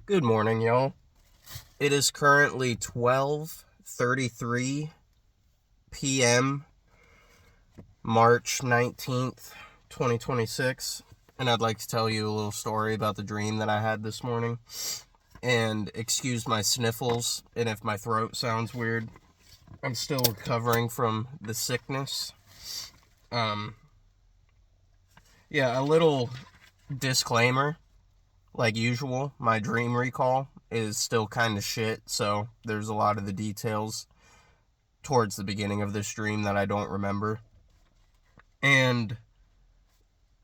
Good morning, y'all. It is currently 12:33 p.m., March 19th, 2026, and I'd like to tell you a little story about the dream that I had this morning. And excuse my sniffles, and if my throat sounds weird, I'm still recovering from the sickness. Um, yeah, a little disclaimer. Like usual, my dream recall is still kind of shit, so there's a lot of the details towards the beginning of this dream that I don't remember. And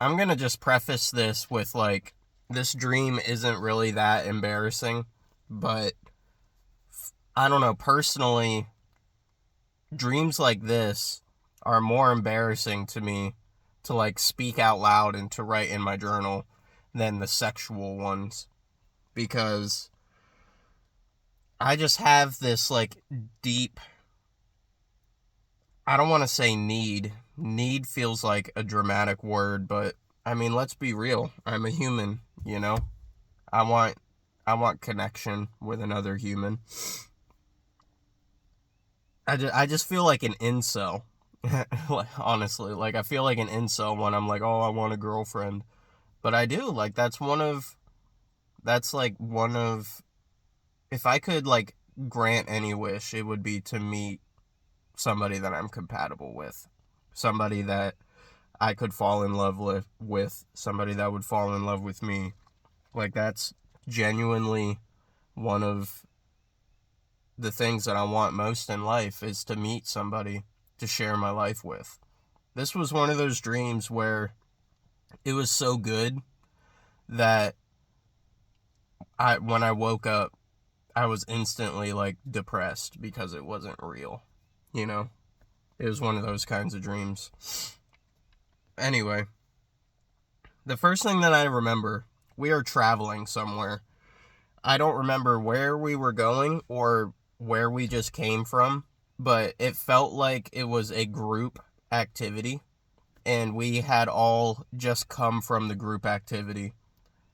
I'm going to just preface this with this dream isn't really that embarrassing, but I don't know, personally, dreams like this are more embarrassing to me to speak out loud and to write in my journal than the sexual ones, because I just have this deep, I don't want to say need. Need feels like a dramatic word, but I mean, let's be real. I'm a human, you know? I want connection with another human. I just feel like an incel. Honestly, I feel like an incel when I'm like, "Oh, I want a girlfriend." But I do. That's one of if I could grant any wish, it would be to meet somebody that I'm compatible with. Somebody that I could fall in love with somebody that would fall in love with me. That's genuinely one of the things that I want most in life, is to meet somebody to share my life with. This was one of those dreams where it was so good that when I woke up, I was instantly depressed because it wasn't real. You know? It was one of those kinds of dreams. Anyway, the first thing that I remember, we are traveling somewhere. I don't remember where we were going or where we just came from, but it felt like it was a group activity, and we had all just come from the group activity.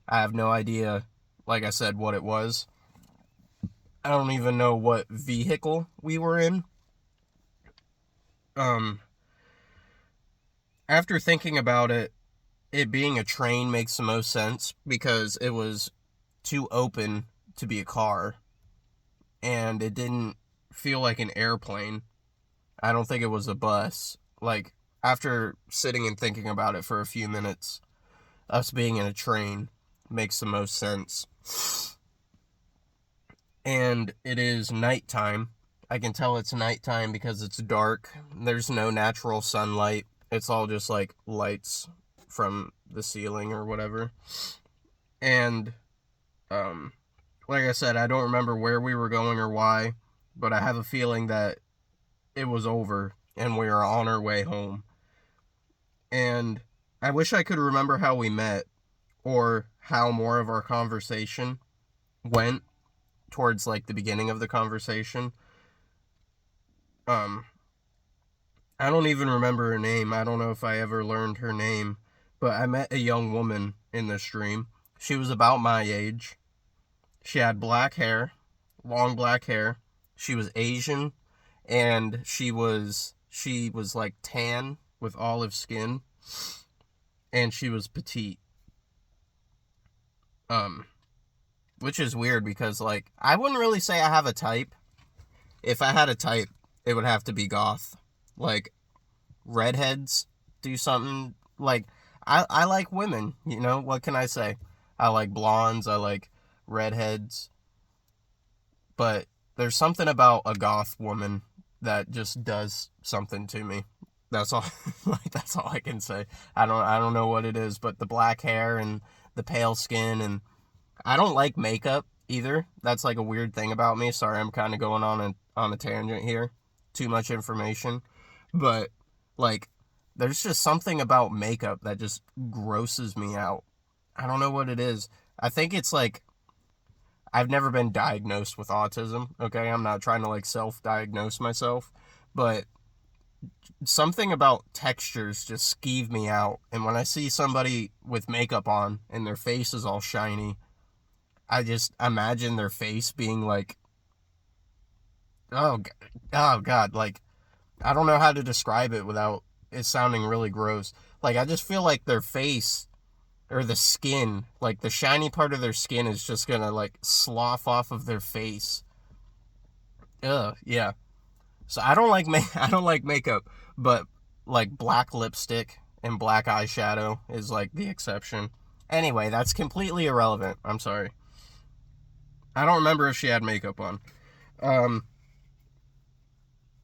I have no idea, like I said, what it was. I don't even know what vehicle we were in. Um, After thinking about it, it being a train makes the most sense because it was too open to be a car, and it didn't feel like an airplane. I don't think it was a bus. After sitting and thinking about it for a few minutes, us being in a train makes the most sense. And it is nighttime. I can tell it's nighttime because it's dark. There's no natural sunlight. It's all just lights from the ceiling or whatever. And like I said, I don't remember where we were going or why, but I have a feeling that it was over and we were on our way home. And I wish I could remember how we met, or how more of our conversation went towards the beginning of the conversation. Um I don't even remember her name. I don't know if I ever learned her name, but I met a young woman in this dream. She was about my age. She had black hair, long black hair. She was Asian, and she was tan with olive skin, and she was petite. Um which is weird because I wouldn't really say I have a type. If I had a type, it would have to be goth. Like redheads do something I like women, what can I say? I like blondes, I like redheads, but there's something about a goth woman that just does something to me. That's all. That's all I can say. I don't know what it is, but the black hair and the pale skin, and I don't like makeup either. That's a weird thing about me. Sorry, I'm kind of going on a tangent here. Too much information, but like there's just something about makeup that just grosses me out. I don't know what it is. I think it's I've never been diagnosed with autism, okay? I'm not trying to self-diagnose myself, but something about textures just skeeve me out. And when I see somebody with makeup on and their face is all shiny, I just imagine their face being like, oh, oh God, like, I don't know how to describe it without it sounding really gross. Like, I just feel like their face or the skin, like the shiny part of their skin is just gonna like slough off of their face. Ugh, yeah. So I don't like I don't like makeup, but like black lipstick and black eyeshadow is like the exception. Anyway, that's completely irrelevant. I'm sorry. I don't remember if she had makeup on. Um,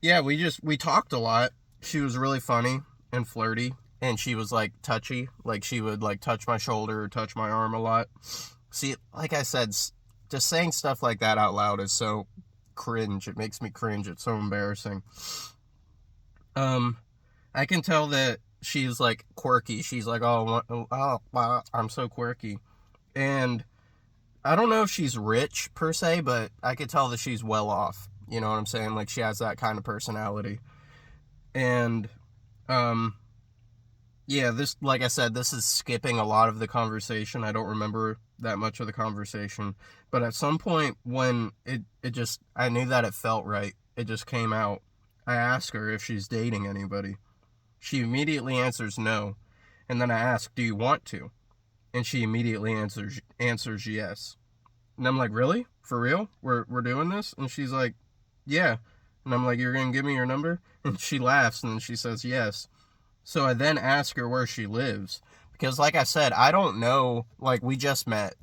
yeah, we talked a lot. She was really funny and flirty, and she was like touchy. Like she would like touch my shoulder or touch my arm a lot. See, like I said, just saying stuff like that out loud is so cringe. It makes me cringe. It's so embarrassing. Um, I can tell that she's like quirky. She's like, oh, wow, I'm so quirky. And I don't know if she's rich per se, but I could tell that she's well off. You know what I'm saying? Like she has that kind of personality. And um yeah, this, like I said, this is skipping a lot of the conversation. I don't remember that much of the conversation, but at some point when it just, I knew that it felt right. It just came out. I ask her if she's dating anybody. She immediately answers no. And then I ask, "Do you want to?" And she immediately answers yes. And I'm like, "Really? For real? We're doing this?" And she's like, "Yeah." And I'm like, "You're going to give me your number?" And she laughs and she says yes. So I then ask her where she lives. Because, like I said, I don't know. Like, we just met.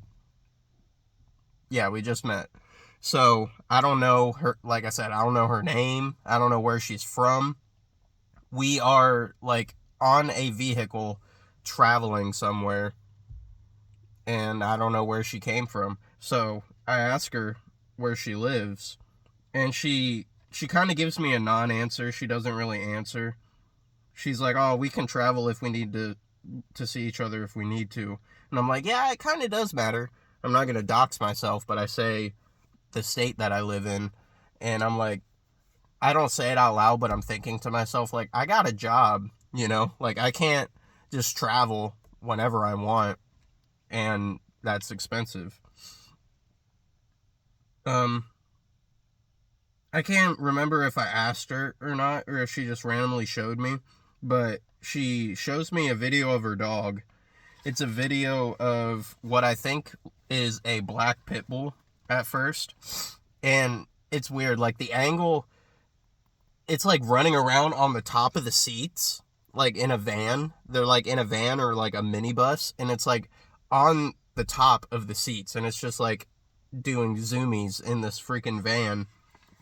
Yeah, we just met. So I don't know her. Like I said, I don't know her name. I don't know where she's from. We are, like, on a vehicle traveling somewhere. And I don't know where she came from. So I ask her where she lives. And she kind of gives me a non-answer. She doesn't really answer. She's like, "Oh, we can travel if we need to see each other if we need to." And I'm like, "Yeah, it kind of does matter." I'm not going to dox myself, but I say the state that I live in. And I'm like, I don't say it out loud, but I'm thinking to myself, like, I got a job, you know? Like, I can't just travel whenever I want, and that's expensive. Um, I can't remember if I asked her or not, or if she just randomly showed me, but she shows me a video of her dog. It's a video of what I think is a black pit bull at first. And it's weird. Like the angle, it's like running around on the top of the seats, like in a van. They're like in a van or like a minibus. And it's like on the top of the seats. And it's just like doing zoomies in this freaking van.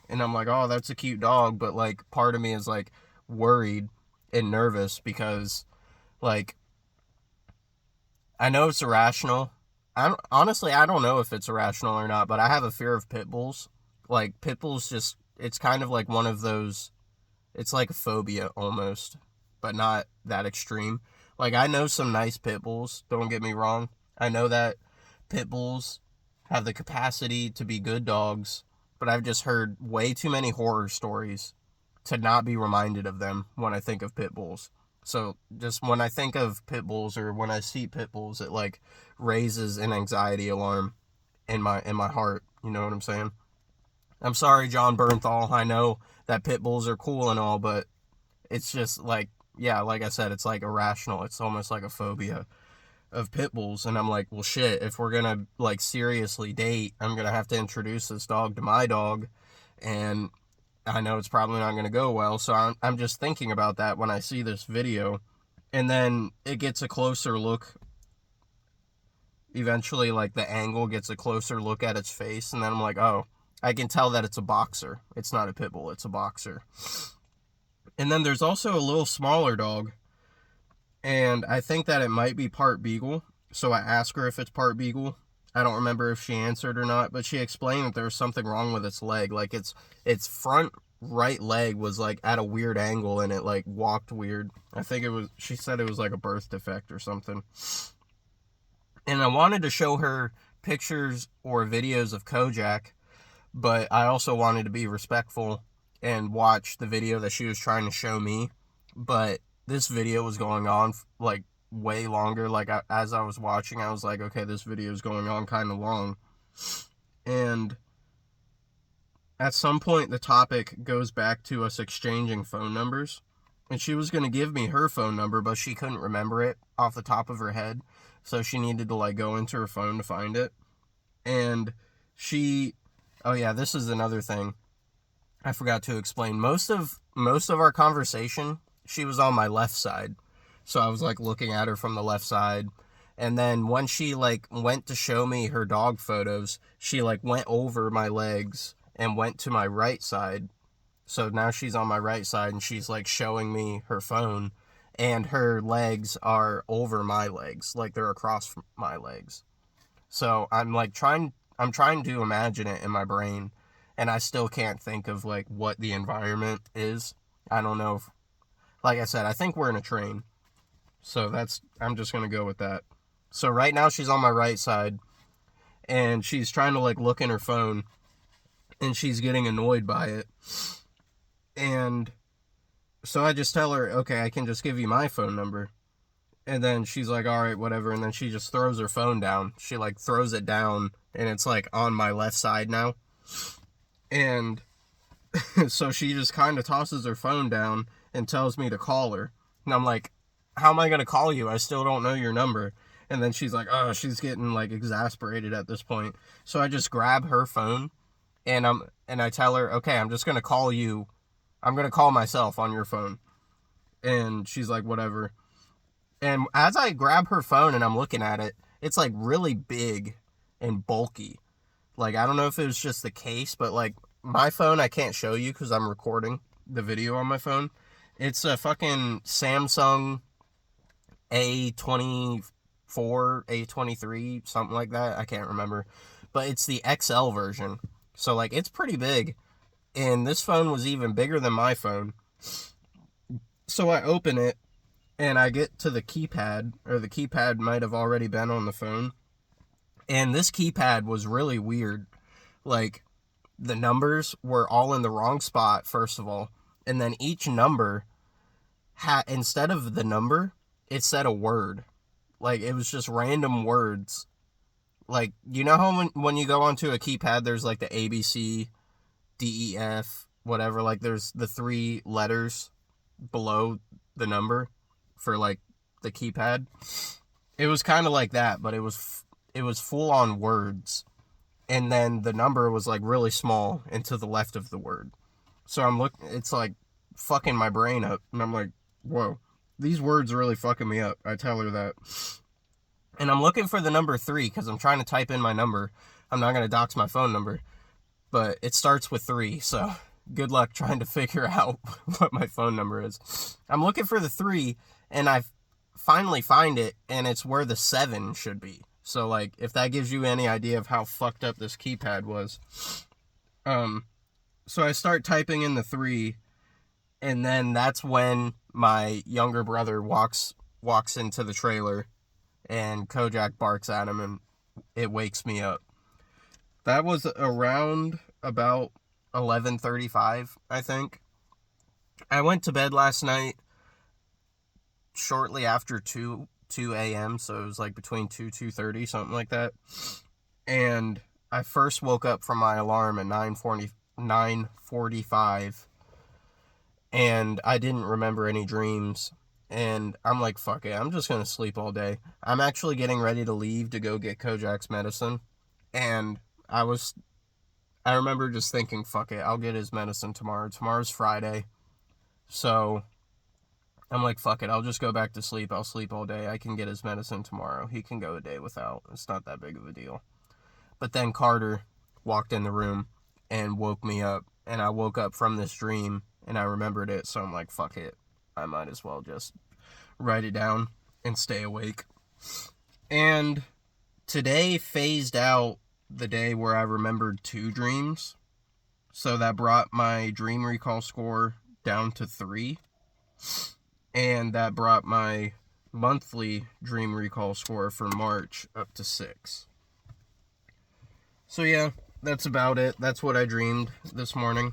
And I'm like, oh, that's a cute dog. But like part of me is like worried and nervous because like I know it's irrational. Honestly, I don't know if it's irrational or not, but I have a fear of pit bulls. Like, pit bulls just, it's kind of like one of those, it's like a phobia almost, but not that extreme. Like, I know some nice pit bulls, don't get me wrong. I know that pit bulls have the capacity to be good dogs, but I've just heard way too many horror stories to not be reminded of them when I think of pit bulls. So just when I think of pit bulls or when I see pit bulls, it like raises an anxiety alarm in my heart. You know what I'm saying? I'm sorry, John Bernthal. I know that pit bulls are cool and all, but it's just like, yeah, like I said, it's like irrational. It's almost like a phobia of pit bulls. And I'm like, well, shit, if we're gonna like seriously date, I'm gonna have to introduce this dog to my dog, and I know it's probably not going to go well. So I'm just thinking about that when I see this video. And then it gets a closer look. Eventually, like the angle gets a closer look at its face. And then I'm like, oh, I can tell that it's a boxer. It's not a pit bull, it's a boxer. And then there's also a little smaller dog. And I think that it might be part beagle. So I ask her if it's part beagle. I don't remember if she answered or not, but she explained that there was something wrong with its leg. Like its front right leg was like at a weird angle and it like walked weird. I think it was, she said it was like a birth defect or something. And I wanted to show her pictures or videos of Kojak, but I also wanted to be respectful and watch the video that she was trying to show me. But this video was going on like way longer. Like as I was watching, I was like, okay, this video is going on kind of long. And at some point, the topic goes back to us exchanging phone numbers. And she was going to give me her phone number, but she couldn't remember it off the top of her head. So she needed to, like, go into her phone to find it. And oh yeah, this is another thing I forgot to explain. Most of our conversation, she was on my left side. So I was, like, looking at her from the left side. And then when she, like, went to show me her dog photos, she, like, went over my legs and went to my right side. So now she's on my right side and she's, like, showing me her phone, and her legs are over my legs, like they're across from my legs. So I'm trying to imagine it in my brain, and I still can't think of, like, what the environment is. I don't know if, like I said, I think we're in a train. So I'm just going to go with that. So right now she's on my right side, and she's trying to, like, look in her phone, and she's getting annoyed by it. And so I just tell her, okay, I can just give you my phone number. And then she's like, all right, whatever. And then she just throws her phone down. She, like, throws it down, and it's, like, on my left side now. And so she just kind of tosses her phone down and tells me to call her. And I'm like, how am I going to call you? I still don't know your number. And then she's like, oh, she's getting, like, exasperated at this point. So I just grab her phone, and I tell her, okay, I'm just going to call you. I'm going to call myself on your phone. And she's like, whatever. And as I grab her phone and I'm looking at it, it's, like, really big and bulky. Like, I don't know if it was just the case, but, like, my phone, I can't show you because I'm recording the video on my phone. It's a fucking Samsung A24, A23, something like that. I can't remember. But it's the XL version. So, like, it's pretty big. And this phone was even bigger than my phone. So I open it, and I get to the keypad, or the keypad might have already been on the phone. And this keypad was really weird. Like, the numbers were all in the wrong spot, first of all. And then each number instead of the number, it said a word. Like, it was just random words. Like, you know how when you go onto a keypad, there's, like, the ABC, DEF, whatever, like, there's the 3 letters below the number for, like, the keypad. It was kind of like that, but it was full on words, and then the number was, like, really small and to the left of the word. So it's, like, fucking my brain up, and I'm like, whoa, these words are really fucking me up. I tell her that, and I'm looking for the number 3 because I'm trying to type in my number. I'm not going to dox my phone number, but it starts with 3, so good luck trying to figure out what my phone number is. I'm looking for the 3, and I finally find it, and it's where the 7 should be. So, like, if that gives you any idea of how fucked up this keypad was. So I start typing in the 3, and then that's when my younger brother walks into the trailer, and Kojak barks at him, and it wakes me up. That was around about 11:35, I think. I went to bed last night shortly after 2 a.m., so it was, like, between 2:30, something like that. And I first woke up from my alarm at 9:45, and I didn't remember any dreams. And I'm like, fuck it, I'm just going to sleep all day. I'm actually getting ready to leave to go get Kojak's medicine. And I remember just thinking, fuck it, I'll get his medicine tomorrow. Tomorrow's Friday. So I'm like, fuck it, I'll just go back to sleep. I'll sleep all day. I can get his medicine tomorrow. He can go a day without. It's not that big of a deal. But then Carter walked in the room and woke me up. And I woke up from this dream, and I remembered it. So I'm like, fuck it, I might as well just write it down and stay awake. And today phased out the day where I remembered 2 dreams. So that brought my dream recall score down to 3. And that brought my monthly dream recall score for March up to 6. So yeah, that's about it. That's what I dreamed this morning.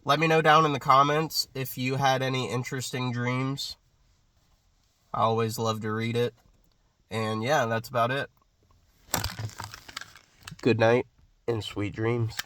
Let me know down in the comments if you had any interesting dreams. I always love to read it. And yeah, that's about it. Good night and sweet dreams.